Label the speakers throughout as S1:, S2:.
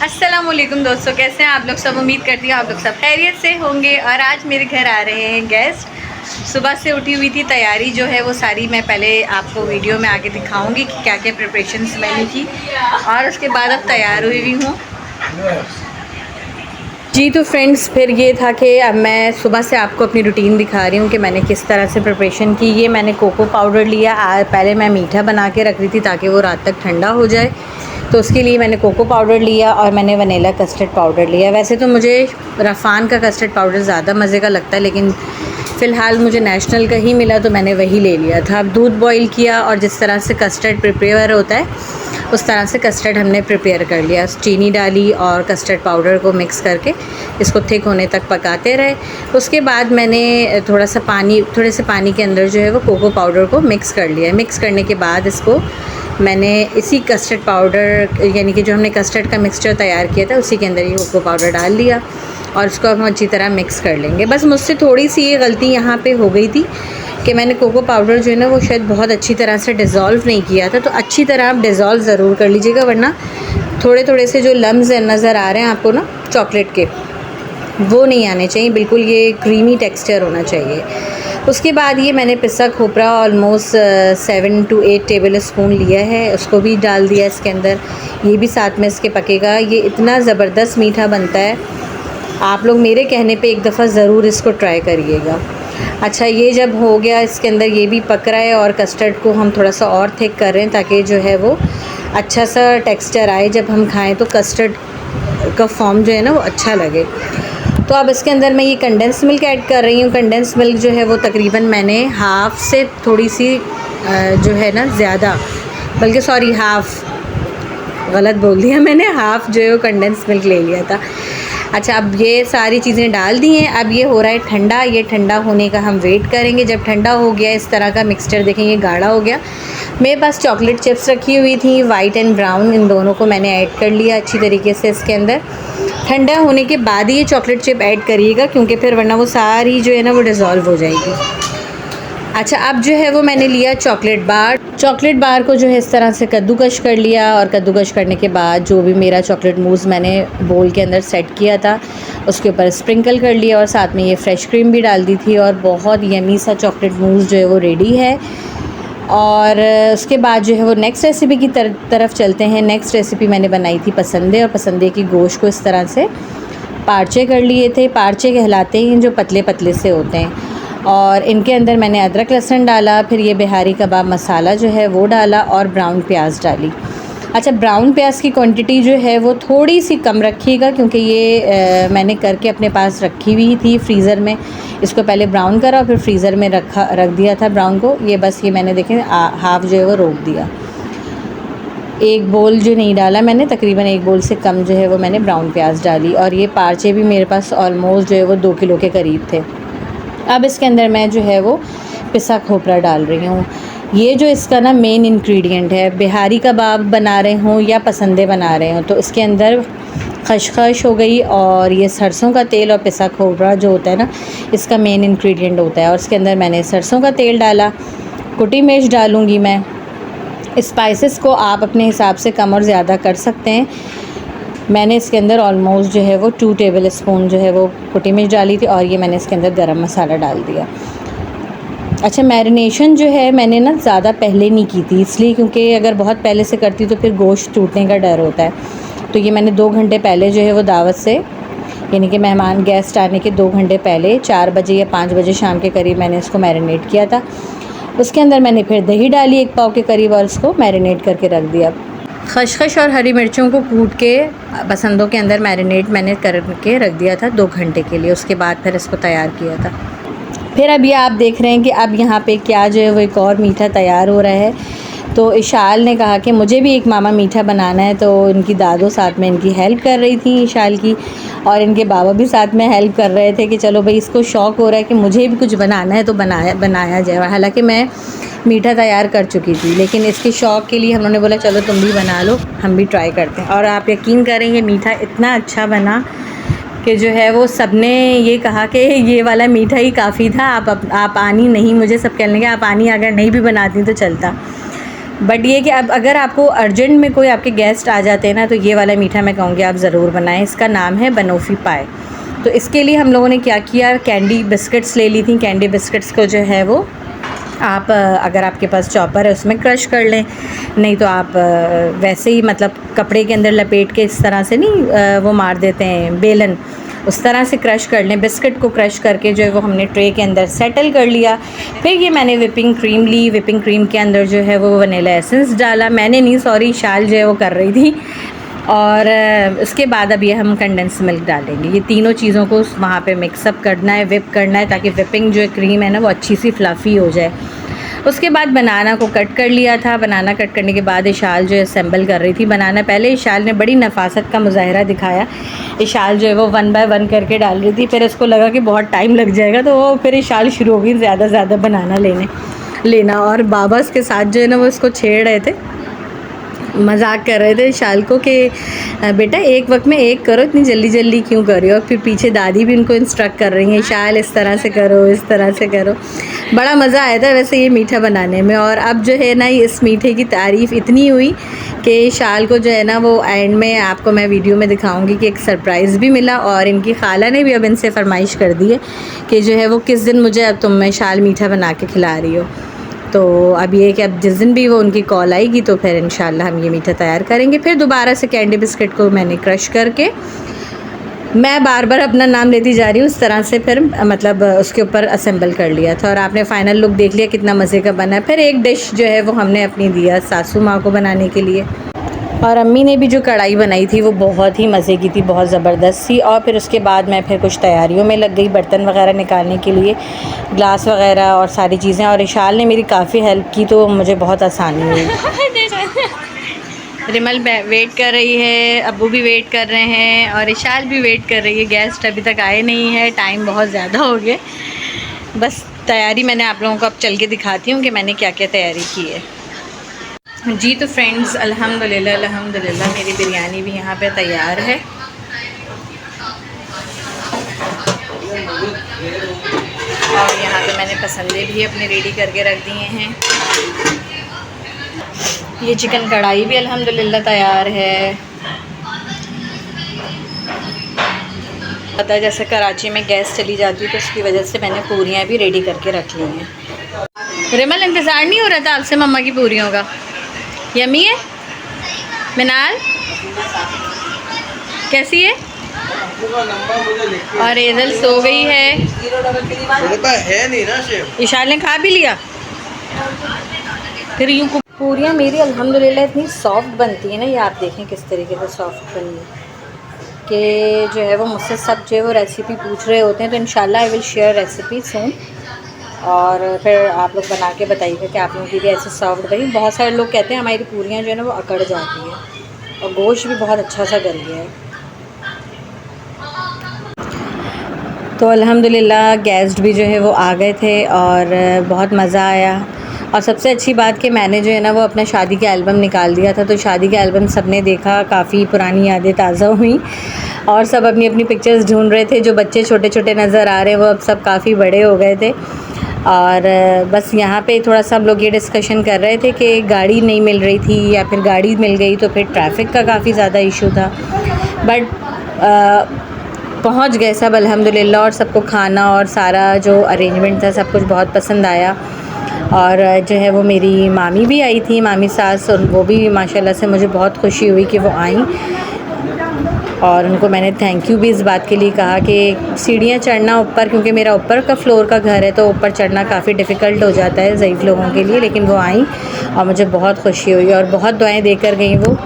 S1: अस्सलाम वालेकुम दोस्तों, कैसे हैं आप लोग सब। उम्मीद करती हूँ आप लोग सब खैरियत से होंगे। और आज मेरे घर आ रहे हैं गेस्ट। सुबह से उठी हुई थी, तैयारी जो है वो सारी मैं पहले आपको वीडियो में आगे दिखाऊंगी कि क्या क्या प्रिपरेशंस मैंने की और उसके बाद अब तैयार हुई हुई हूँ जी। तो फ्रेंड्स, फिर ये था कि अब मैं सुबह से आपको अपनी रूटीन दिखा रही हूँ कि मैंने किस तरह से प्रिपरेशन की। ये मैंने कोको पाउडर लिया। पहले मैं मीठा बना के रख रही थी ताकि वो रात तक ठंडा हो जाए, तो उसके लिए मैंने कोको पाउडर लिया और मैंने वनीला कस्टर्ड पाउडर लिया। वैसे तो मुझे रफ़ान का कस्टर्ड पाउडर ज़्यादा मज़े का लगता है, लेकिन फ़िलहाल मुझे नेशनल का ही मिला तो मैंने वही ले लिया था। अब दूध बॉईल किया और जिस तरह से कस्टर्ड प्रिपेयर होता है उस तरह से कस्टर्ड हमने प्रिपेयर कर लिया। चीनी डाली और कस्टर्ड पाउडर को मिक्स करके इसको थिक होने तक पकाते रहे। उसके बाद मैंने थोड़े से पानी के अंदर जो है वो कोको पाउडर को मिक्स कर लिया। मिक्स करने के बाद इसको मैंने इसी कस्टर्ड पाउडर यानी कि जो हमने कस्टर्ड का मिक्सचर तैयार किया था उसी के अंदर ये कोको पाउडर डाल दिया और उसको अब हम अच्छी तरह मिक्स कर लेंगे। बस मुझसे थोड़ी सी ये गलती यहाँ पे हो गई थी कि मैंने कोको पाउडर जो है ना वो शायद बहुत अच्छी तरह से डिज़ोल्व नहीं किया था। तो अच्छी तरह आप डिज़ोल्व ज़रूर कर लीजिएगा, वरना थोड़े थोड़े से जो लम्स नज़र आ रहे हैं आपको ना चॉकलेट के, वो नहीं आने चाहिए। बिल्कुल ये क्रीमी टेक्सचर होना चाहिए। उसके बाद ये मैंने पिसा खोपरा ऑलमोस्ट 7 to 8 टेबल स्पून लिया है, उसको भी डाल दिया इसके अंदर। ये भी साथ में इसके पकेगा। ये इतना ज़बरदस्त मीठा बनता है, आप लोग मेरे कहने पे एक दफ़ा ज़रूर इसको ट्राई करिएगा। अच्छा, ये जब हो गया, इसके अंदर ये भी पक रहा है और कस्टर्ड को हम थोड़ा सा और थिक कर रहे हैं ताकि जो है वो अच्छा सा टेक्सचर आए। जब हम खाएं तो कस्टर्ड का फॉर्म जो है ना वो अच्छा लगे। तो अब इसके अंदर मैं ये कंडेंस मिल्क ऐड कर रही हूँ। कंडेंस मिल्क जो है वो तकरीबन मैंने हाफ़ से थोड़ी सी जो है ना ज़्यादा, बल्कि सॉरी गलत बोल दिया मैंने, हाफ़ जो है वो कंडेंस मिल्क ले लिया था। अच्छा, अब ये सारी चीज़ें डाल दी हैं। अब ये हो रहा है ठंडा। ये ठंडा होने का हम वेट करेंगे। जब ठंडा हो गया इस तरह का मिक्सचर, देखें ये गाढ़ा हो गया। मेरे पास चॉकलेट चिप्स रखी हुई थी, वाइट एंड ब्राउन, इन दोनों को मैंने ऐड कर लिया अच्छी तरीके से इसके अंदर। ठंडा होने के बाद ही ये चॉकलेट चिप ऐड करिएगा, क्योंकि फिर वरना वो सारी जो है ना वो डिज़ोल्व हो जाएगी। अच्छा, अब जो है वो मैंने लिया चॉकलेट बार को जो है इस तरह से कद्दूकश कर लिया और कद्दूकश करने के बाद जो भी मेरा चॉकलेट मूज़ मैंने बोल के अंदर सेट किया था उसके ऊपर स्प्रिंकल कर लिया और साथ में ये फ्रेश क्रीम भी डाल दी थी और बहुत यमी सा चॉकलेट मूज़ जो है वो रेडी है। और उसके बाद जो है वो नेक्स्ट रेसिपी की तरफ चलते हैं। नेक्स्ट रेसिपी मैंने बनाई थी पसंदे, और पसंदे की गोश्त को इस तरह से पार्चे कर लिए थे। पार्चे कहलाते हैं जो पतले पतले से होते हैं, और इनके अंदर मैंने अदरक लहसुन डाला, फिर ये बिहारी कबाब मसाला जो है वो डाला और ब्राउन प्याज डाली। अच्छा, ब्राउन प्याज की क्वांटिटी जो है वो थोड़ी सी कम रखिएगा, क्योंकि ये मैंने करके अपने पास रखी हुई थी फ्रीज़र में। इसको पहले ब्राउन करा और फिर फ्रीज़र में रख दिया था ब्राउन को। ये बस ये मैंने देखें हाफ़ जो है वो रोक दिया। एक बोल जो नहीं डाला मैंने, तकरीबन एक बोल से कम जो है वो मैंने ब्राउन प्याज डाली। और ये पार्चे भी मेरे पास ऑलमोस्ट जो है वो 2 किलो के करीब थे। अब इसके अंदर मैं जो है वो पिसा खोपरा डाल रही हूँ। ये जो इसका ना मेन इंग्रेडिएंट है, बिहारी कबाब बना रहे हों या पसंदे बना रहे हों, तो इसके अंदर खशखश हो गई और ये सरसों का तेल और पिसा खोपरा जो होता है ना, इसका मेन इंग्रेडिएंट होता है। और इसके अंदर मैंने सरसों का तेल डाला, कुटी मिर्च डालूँगी मैं। स्पाइसेस को आप अपने हिसाब से कम और ज़्यादा कर सकते हैं। मैंने इसके अंदर ऑलमोस्ट जो है वो 2 टेबल स्पून जो है वो कुटी मिर्च डाली थी और ये मैंने इसके अंदर गरम मसाला डाल दिया। अच्छा, मैरिनेशन जो है मैंने ना ज़्यादा पहले नहीं की थी, इसलिए क्योंकि अगर बहुत पहले से करती तो फिर गोश्त टूटने का डर होता है। तो ये मैंने 2 घंटे पहले जो है वो दावत से, यानी कि मेहमान गेस्ट आने के 2 घंटे पहले 4 बजे या 5 बजे शाम के करीब मैंने इसको मैरिनेट किया था। उसके अंदर मैंने फिर दही डाली 1 पाव के करीब और इसको मैरिनेट करके रख दिया। खसखस और हरी मिर्चों को कूट के पसंदों के अंदर मैरिनेट मैंने करके रख दिया था 2 घंटे के लिए। उसके बाद फिर इसको तैयार किया था। फिर अब ये आप देख रहे हैं कि अब यहाँ पे क्या जो है वो एक और मीठा तैयार हो रहा है। तो इशाल ने कहा कि मुझे भी एक मामा मीठा बनाना है, तो इनकी दादो साथ में इनकी हेल्प कर रही थी इशाल की, और इनके बाबा भी साथ में हेल्प कर रहे थे कि चलो भाई इसको शौक़ हो रहा है कि मुझे भी कुछ बनाना है तो बनाया जाए। हालांकि मैं मीठा तैयार कर चुकी थी, लेकिन इसके शौक़ के लिए उन्होंने बोला चलो तुम भी बना लो, हम भी ट्राई करते हैं। और आप यकीन करें ये मीठा इतना अच्छा बना कि जो है वो सबने ये कहा कि ये वाला मीठा ही काफ़ी था, आप आनी नहीं, मुझे सब कहने लगे आप आनी अगर नहीं भी बनाती तो चलता। बट ये कि अब अगर आपको अर्जेंट में कोई आपके गेस्ट आ जाते हैं ना, तो ये वाला मीठा मैं कहूँगी आप ज़रूर बनाएं। इसका नाम है बनोफी पाए। तो इसके लिए हम लोगों ने क्या किया, कैंडी बिस्किट्स ले ली थी। कैंडी बिस्किट्स को जो है वो आप अगर आपके पास चॉपर है उसमें क्रश कर लें, नहीं तो आप वैसे ही मतलब कपड़े के अंदर लपेट के इस तरह से नहीं वो मार देते हैं बेलन, उस तरह से क्रश कर लें। बिस्किट को क्रश करके जो है वो हमने ट्रे के अंदर सेटल कर लिया। फिर ये मैंने विपिंग क्रीम ली। विपिंग क्रीम के अंदर जो है वो वनीला एसेंस डाला। मैंने नहीं, सॉरी, शाल जो है वो कर रही थी। और उसके बाद अब ये हम कंडेंस मिल्क डालेंगे। ये तीनों चीज़ों को वहाँ पे मिक्सअप करना है, विप करना है, ताकि विपिंग जो है क्रीम है ना वो अच्छी सी फ्लफ़ी हो जाए। उसके बाद बनाना को कट कर लिया था। बनाना कट करने के बाद इशाल जो है असेंबल कर रही थी बनाना। पहले इशाल ने बड़ी नफासत का मुजाहरा दिखाया। इशाल जो है वो 1 बाय 1 करके डाल रही थी। फिर इसको लगा कि बहुत टाइम लग जाएगा, तो वो फिर इशाल शुरू हो गई ज़्यादा बनाना लेना। और बाबा के साथ जो है ना वो इसको छेड़ रहे थे, मजाक कर रहे थे शाल को कि बेटा एक वक्त में एक करो, इतनी जल्दी क्यों कर रही हो। फिर पीछे दादी भी उनको इंस्ट्रक्ट कर रही हैं, शाल इस तरह से करो, इस तरह से करो। बड़ा मज़ा आया था वैसे ये मीठा बनाने में। और अब जो है ना इस मीठे की तारीफ़ इतनी हुई कि शाल को जो है ना वो एंड में आपको मैं वीडियो में दिखाऊंगी कि एक सरप्राइज़ भी मिला। और इनकी खाला ने भी अब इनसे फरमाइश कर दी है कि जो है वो किस दिन मुझे अब तुम्हें शाल मीठा बना के खिला रही हो। तो अब ये कि अब जिस दिन भी वो उनकी कॉल आएगी तो फिर इंशाल्लाह हम ये मीठा तैयार करेंगे। फिर दोबारा से कैंडी बिस्किट को मैंने क्रश करके, मैं बार बार अपना नाम लेती जा रही हूँ, उस तरह से फिर मतलब उसके ऊपर असेंबल कर लिया था। और आपने फ़ाइनल लुक देख लिया कितना मज़े का बना है। फिर एक डिश जो है वो हमने अपनी दिया सासू माँ को बनाने के लिए। और अम्मी ने भी जो कढ़ाई बनाई थी वो बहुत ही मज़े की थी, बहुत ज़बरदस्त थी। और फिर उसके बाद मैं फिर कुछ तैयारियों में लग गई, बर्तन वगैरह निकालने के लिए, ग्लास वगैरह और सारी चीज़ें। और इशाल ने मेरी काफ़ी हेल्प की, तो मुझे बहुत आसानी हुई। रिमल वेट कर रही है, अब्बू भी वेट कर रहे हैं और इशाल भी वेट कर रही है। गेस्ट अभी तक आए नहीं है, टाइम बहुत ज़्यादा हो गया। बस तैयारी मैंने आप लोगों को अब चल के दिखाती हूँ कि मैंने क्या क्या तैयारी की है जी। तो फ्रेंड्स अल्हम्दुलिल्लाह मेरी बिरयानी भी यहाँ पे तैयार है। और यहाँ पे मैंने पसंदे भी अपने रेडी करके रख दिए हैं। ये चिकन कढ़ाई भी अल्हम्दुलिल्लाह तैयार है। पता है जैसे कराची में गैस चली जाती है तो उसकी वजह से मैंने पूरियाँ भी रेडी करके रख ली हैं। रिमल इंतज़ार नहीं हो रहा था आपसे मम्मा की पूरियों का? यमी है मिनाल, कैसी है? और एजल सो गई है। इशाल ने खा भी लिया। फिर यूँ पूरियाँ मेरी अल्हम्दुलिल्लाह इतनी सॉफ्ट बनती है ना, ये आप देखें किस तरीके से सॉफ्ट बनी है कि जो है वो मुझसे सब जो है वो रेसिपी पूछ रहे होते हैं। तो इंशाल्लाह आई विल शेयर रेसिपी सून। और फिर आप लोग बना के बताइएगा कि आप लोगों की भी ऐसे सॉफ्ट बनी। बहुत सारे लोग कहते हैं हमारी पूरियाँ जो है ना वो अकड़ जाती है। और गोश्त भी बहुत अच्छा सा गल गया है। तो अल्हम्दुलिल्लाह गेस्ट भी जो है वो आ गए थे और बहुत मज़ा आया। और सबसे अच्छी बात कि मैंने जो है ना वो अपना शादी का एल्बम निकाल दिया था। तो शादी का एल्बम सब ने देखा, काफ़ी पुरानी यादें ताज़ा हुई और सब अपनी अपनी पिक्चर्स ढूंढ रहे थे। जो बच्चे छोटे छोटे नज़र आ रहे हैं वो अब सब काफ़ी बड़े हो गए थे। और बस यहाँ पे थोड़ा सा हम लोग ये डिस्कशन कर रहे थे कि गाड़ी नहीं मिल रही थी या फिर गाड़ी मिल गई तो फिर ट्रैफिक का काफ़ी ज़्यादा इशू था। बट पहुँच गए सब अल्हम्दुलिल्लाह। और सबको खाना और सारा जो अरेंजमेंट था सब कुछ बहुत पसंद आया। और जो है वो मेरी मामी भी आई थी, मामी सास, और वो भी माशाल्लाह से मुझे बहुत खुशी हुई कि वो आईं। और उनको मैंने थैंक यू भी इस बात के लिए कहा कि सीढ़ियाँ चढ़ना ऊपर, क्योंकि मेरा ऊपर का फ्लोर का घर है तो ऊपर चढ़ना काफ़ी डिफ़िकल्ट हो जाता है ज़ईफ़ लोगों के लिए। लेकिन वो आईं और मुझे बहुत खुशी हुई और बहुत दुआएं देकर गई वो।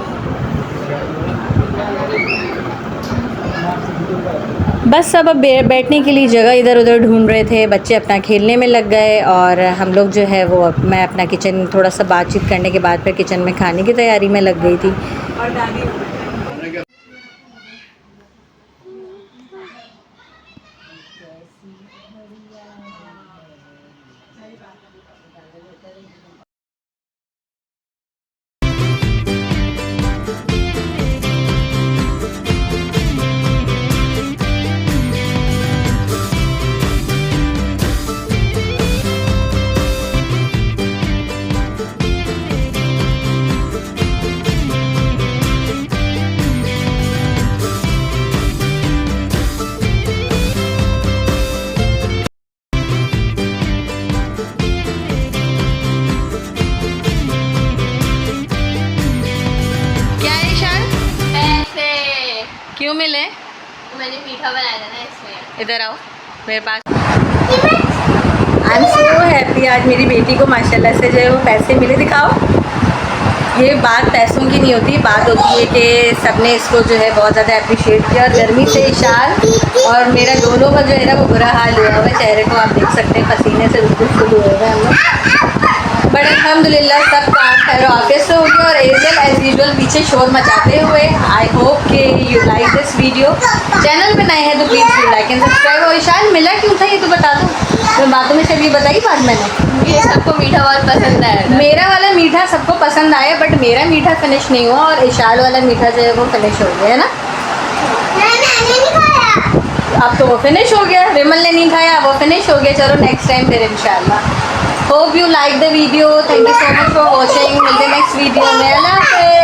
S1: बस सब अब बैठने के लिए जगह इधर उधर ढूंढ रहे थे, बच्चे अपना खेलने में लग गए और हम लोग जो है वो मैं अपना किचन थोड़ा सा बातचीत करने के बाद फिर किचन में खाने की तैयारी में लग गई थी। और दादी क्यों मिले?
S2: मैंने मीठा बनाया था ना इसमें।
S1: इधर आओ मेरे पास। आई एम सो हैप्पी, आज मेरी बेटी को माशाल्लाह से जो है वो पैसे मिले। दिखाओ, ये बात पैसों की नहीं होती, बात होती है कि सबने इसको जो है बहुत ज़्यादा अप्रिशिएट किया। और गर्मी से इशाल और मेरा दोनों का जो है ना वो बुरा हाल हुआ हुआ है, चेहरे को आप देख सकते हैं पसीने से बिल्कुल फुल हुए हुए हम लोग। बट अल्हम्दुलिल्लाह सब काम खैर वाक़ई से हो गया। और एजल एज यूजुअल पीछे शोर मचाते हुए। आई होप कि you like this video. Channel पे नए हैं तो please do like and subscribe. और इशाल मिला क्यों था ये तो बता दो, मैं बातों में शायद ये बताई बात मैंने।
S2: ये सबको मीठा बहुत पसंद आया था।
S1: मेरा वाला मीठा सबको पसंद आया, बट मेरा मीठा फिनिश नहीं हुआ और इशाल वाला मीठा जो है वो फिनिश हो गया है ना।
S2: मैंने नहीं खाया।
S1: अब तो वो फिनिश हो गया, रिमल ने नहीं खाया, वो फिनिश हो गया। चलो नेक्स्ट टाइम फिर इंशाल्लाह। Hope you like the video. Thank you so much for watching. मिलते नेक्स्ट वीडियो में। अल्लाह हाफ़िज़।